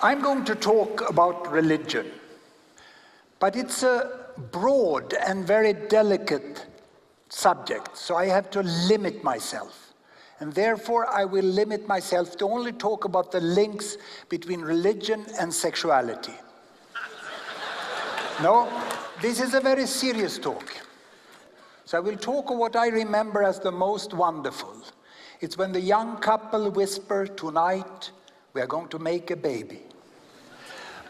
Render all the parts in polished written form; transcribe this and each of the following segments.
I'm going to talk about religion, but it's a broad and very delicate subject, so I have to limit myself. And therefore, I will limit myself to only talk about the links between religion and sexuality. No, this is a very serious talk. So I will talk of what I remember as the most wonderful. It's when the young couple whisper, "Tonight, we are going to make a baby."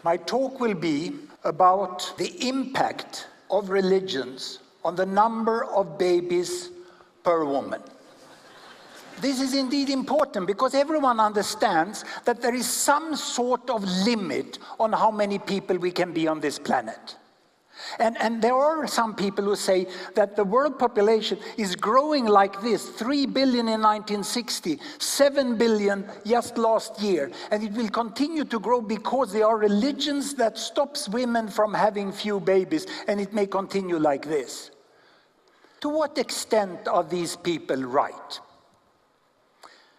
My talk will be about the impact of religions on the number of babies per woman. This is indeed important because everyone understands that there is some sort of limit on how many people we can be on this planet. And there are some people who say that the world population is growing like this, 3 billion in 1960, 7 billion just last year, and it will continue to grow because there are religions that stops women from having few babies, and it may continue like this. To what extent are these people right?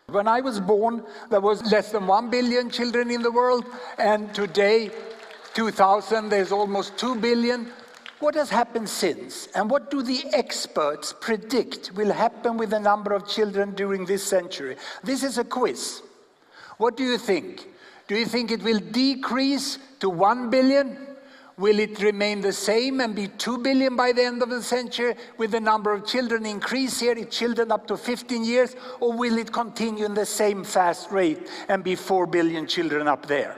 When I was born, there was less than 1 billion children in the world, and today, 2000, there's almost 2 billion. What has happened since? And what do the experts predict will happen with the number of children during this century? This is a quiz. What do you think? Do you think it will decrease to 1 billion? Will it remain the same and be 2 billion by the end of the century with the number of children increase here, children up to 15 years? Or will it continue in the same fast rate and be 4 billion children up there?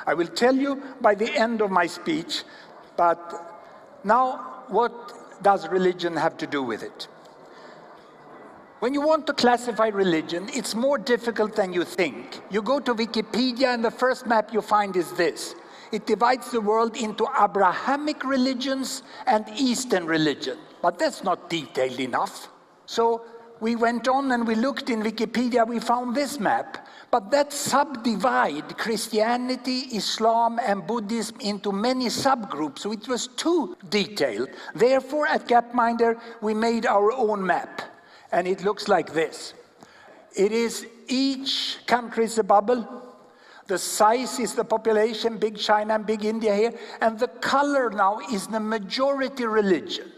I will tell you by the end of my speech, but now what does religion have to do with it? When you want to classify religion, it's more difficult than you think. You go to Wikipedia and the first map you find is this. It divides the world into Abrahamic religions and Eastern religion, but that's not detailed enough. So we went on and we looked in Wikipedia, we found this map. But that subdivide Christianity, Islam, and Buddhism into many subgroups, so it was too detailed. Therefore, at Gapminder, we made our own map, and it looks like this. It is each country is a bubble. The size is the population, big China and big India here, and the color now is the majority religion.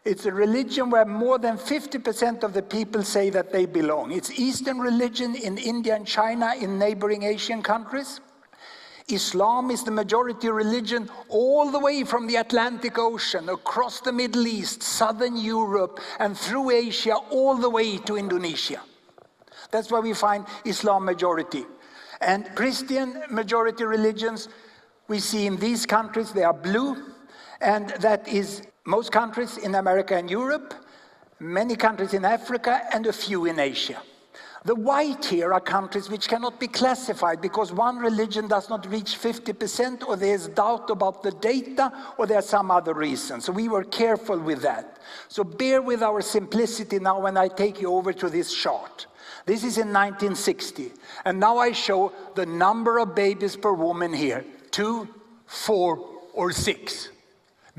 It's a religion where more than 50% of the people say that they belong. It's Eastern religion in India and China, in neighboring Asian countries. Islam is the majority religion all the way from the Atlantic Ocean, across the Middle East, Southern Europe, and through Asia, all the way to Indonesia. That's where we find Islam majority. And Christian majority religions, we see in these countries, they are blue, and that is most countries in America and Europe, many countries in Africa, and a few in Asia. The white here are countries which cannot be classified because one religion does not reach 50%, or there's doubt about the data, or there are some other reasons. So we were careful with that. So bear with our simplicity now when I take you over to this chart. This is in 1960, and now I show the number of babies per woman here, 2, 4, or 6.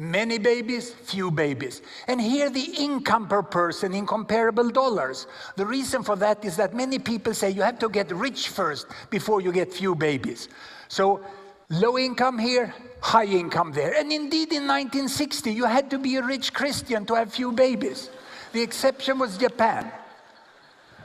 Many babies, few babies. And here the income per person in comparable dollars. The reason for that is that many people say you have to get rich first before you get few babies. So low income here, high income there. And indeed in 1960 you had to be a rich Christian to have few babies. The exception was Japan.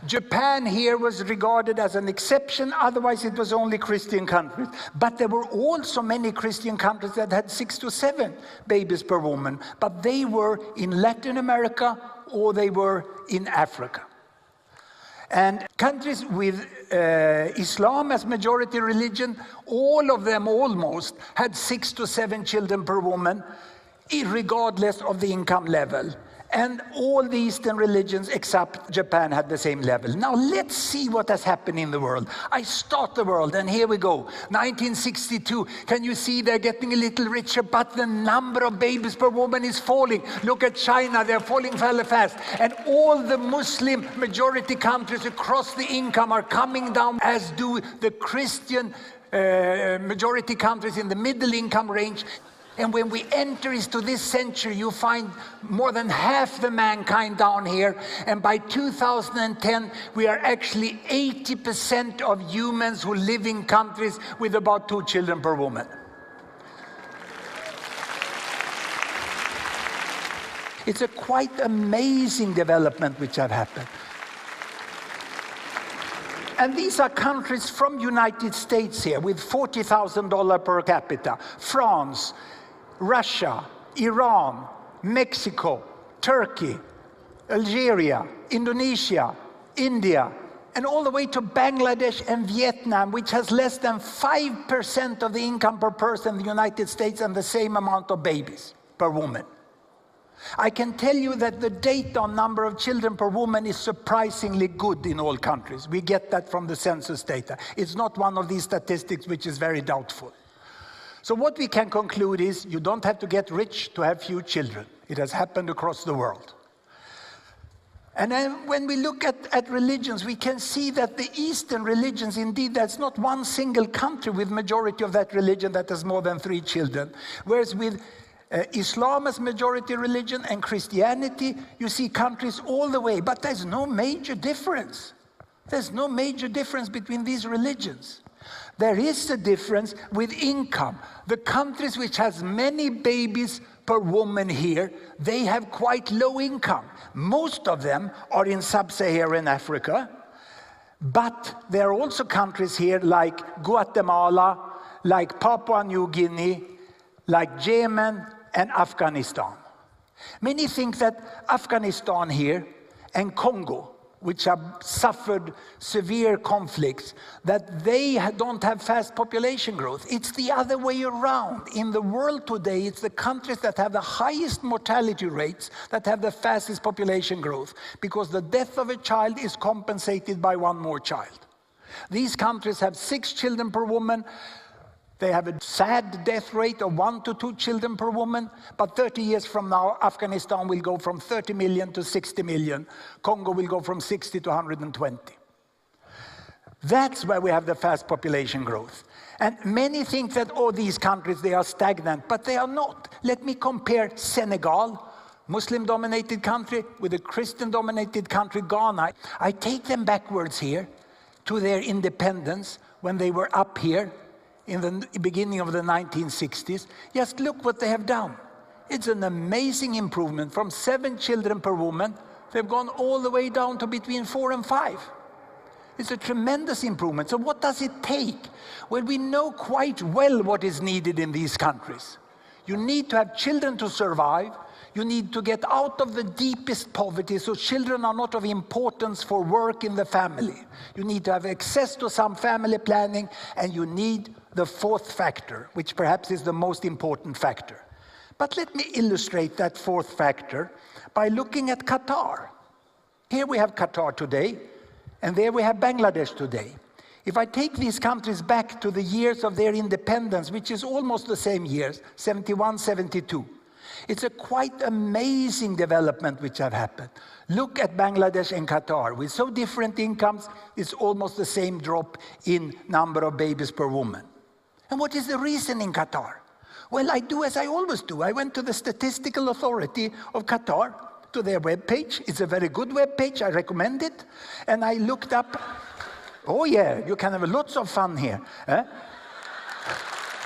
Japan here was regarded as an exception, otherwise it was only Christian countries. But there were also many Christian countries that had 6 to 7 babies per woman, but they were in Latin America or they were in Africa. And countries with Islam as majority religion, all of them almost had 6 to 7 children per woman, regardless of the income level. And all the Eastern religions except Japan had the same level. Now let's see what has happened in the world. I start the world, and here we go. 1962, can you see they're getting a little richer, but the number of babies per woman is falling. Look at China, they're falling fairly fast. And all the Muslim majority countries across the income are coming down, as do the Christian majority countries in the middle income range. And when we enter into this century, you find more than half the mankind down here. And by 2010, we are actually 80% of humans who live in countries with about 2 children per woman. It's a quite amazing development which have happened. And these are countries from United States here with $40,000 per capita. France, Russia, Iran, Mexico, Turkey, Algeria, Indonesia, India, and all the way to Bangladesh and Vietnam, which has less than 5% of the income per person in the United States and the same amount of babies per woman. I can tell you that the data on number of children per woman is surprisingly good in all countries. We get that from the census data. It's not one of these statistics which is very doubtful. So what we can conclude is you don't have to get rich to have few children. It has happened across the world. And then when we look at religions, we can see that the Eastern religions, indeed, that's not one single country with majority of that religion that has more than 3 children. Whereas with Islam as majority religion and Christianity, you see countries all the way, but there's no major difference. There's no major difference between these religions. There is a difference with income. The countries which has many babies per woman here, they have quite low income. Most of them are in sub-Saharan Africa, but there are also countries here like Guatemala, like Papua New Guinea, like Yemen and Afghanistan. Many think that Afghanistan here and Congo, which have suffered severe conflicts, that they don't have fast population growth. It's the other way around. In the world today, it's the countries that have the highest mortality rates that have the fastest population growth, because the death of a child is compensated by 1 more child. These countries have 6 children per woman. They have a sad death rate of 1 to 2 children per woman, but 30 years from now, Afghanistan will go from 30 million to 60 million. Congo will go from 60 to 120. That's where we have the fast population growth. And many think that, oh, these countries, they are stagnant, but they are not. Let me compare Senegal, Muslim-dominated country, with a Christian-dominated country, Ghana. I take them backwards here to their independence when they were up here in the beginning of the 1960s. Just look what they have done. It's an amazing improvement. From 7 children per woman, they've gone all the way down to between 4 and 5. It's a tremendous improvement. So what does it take? Well, we know quite well what is needed in these countries. You need to have children to survive. You need to get out of the deepest poverty, so children are not of importance for work in the family. You need to have access to some family planning, and you need the 4th factor, which perhaps is the most important factor. But let me illustrate that 4th factor by looking at Qatar. Here we have Qatar today, and there we have Bangladesh today. If I take these countries back to the years of their independence, which is almost the same years, 71, 72, it's a quite amazing development which have happened. Look at Bangladesh and Qatar. With so different incomes, it's almost the same drop in number of babies per woman. And what is the reason in Qatar? Well, I do as I always do. I went to the Statistical Authority of Qatar, to their webpage. It's a very good webpage. I recommend it. And I looked up. Oh yeah, you can have lots of fun here.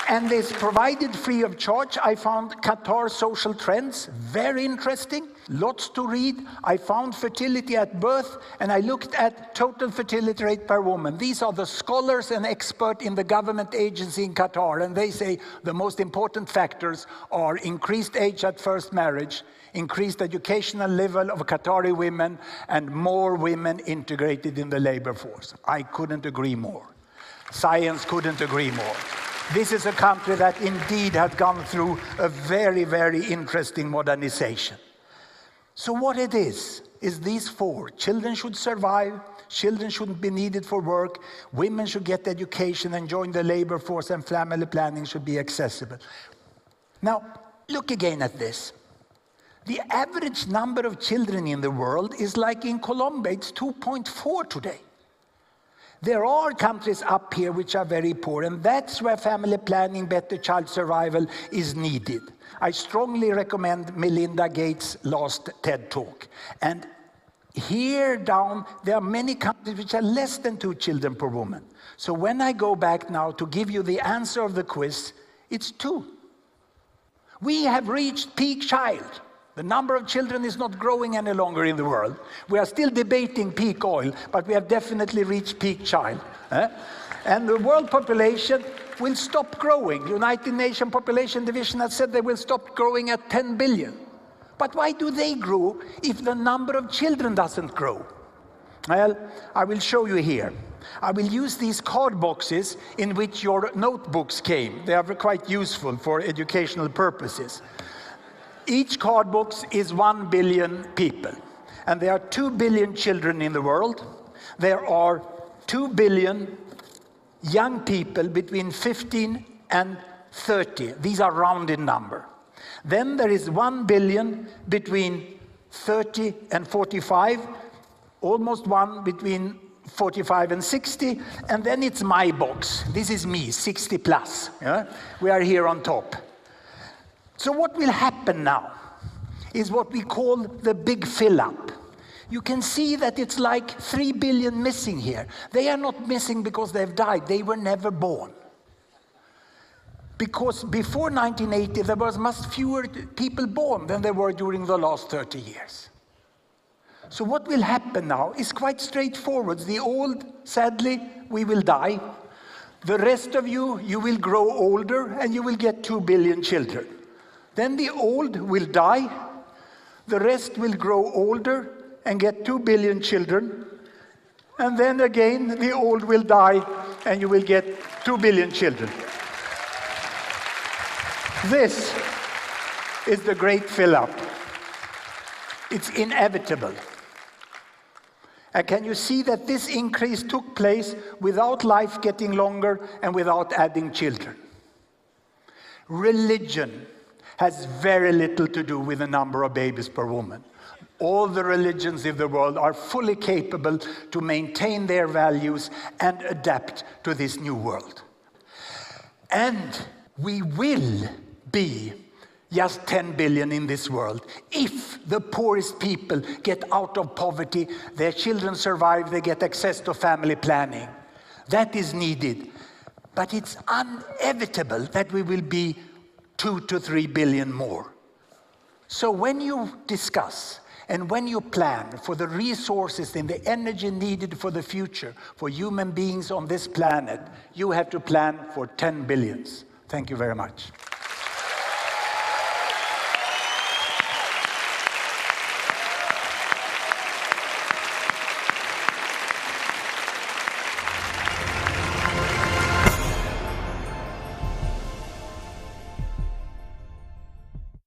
And it's provided free of charge. I found Qatar social trends very interesting. Lots to read. I found fertility at birth, and I looked at total fertility rate per woman. These are the scholars and experts in the government agency in Qatar, and they say the most important factors are increased age at first marriage, increased educational level of Qatari women, and more women integrated in the labor force. I couldn't agree more. Science couldn't agree more. This is a country that indeed has gone through a very, very interesting modernization. So what it is these four. Children should survive, children shouldn't be needed for work, women should get education and join the labor force, and family planning should be accessible. Now, look again at this. The average number of children in the world is like in Colombia, it's 2.4 today. There are countries up here which are very poor, and that's where family planning, better child survival is needed. I strongly recommend Melinda Gates' last TED Talk. And here down, there are many countries which are less than 2 children per woman. So when I go back now to give you the answer of the quiz, it's 2. We have reached peak child. The number of children is not growing any longer in the world. We are still debating peak oil, but we have definitely reached peak child. And the world population will stop growing. United Nations Population Division has said they will stop growing at 10 billion. But why do they grow if the number of children doesn't grow? Well, I will show you here. I will use these card boxes in which your notebooks came. They are quite useful for educational purposes. Each card box is 1 billion people. And there are 2 billion children in the world. There are 2 billion young people between 15 and 30. These are rounded number. Then there is 1 billion between 30 and 45, almost 1 between 45 and 60, and then it's my box. This is me, 60 plus. Yeah? We are here on top. So what will happen now is what we call the big fill-up. You can see that it's like 3 billion missing here. They are not missing because they've died. They were never born. Because before 1980, there was much fewer people born than there were during the last 30 years. So what will happen now is quite straightforward. The old, sadly, we will die. The rest of you, you will grow older and you will get 2 billion children. Then the old will die. The rest will grow older and get 2 billion children. And then again, the old will die and you will get 2 billion children. This is the great fill-up. It's inevitable. And can you see that this increase took place without life getting longer and without adding children? Religion has very little to do with the number of babies per woman. All the religions in the world are fully capable to maintain their values and adapt to this new world. And we will be just 10 billion in this world. If the poorest people get out of poverty, their children survive, they get access to family planning. That is needed. But it's inevitable that we will be 2 to 3 billion more. So when you discuss and when you plan for the resources and the energy needed for the future, for human beings on this planet, you have to plan for 10 billions. Thank you very much.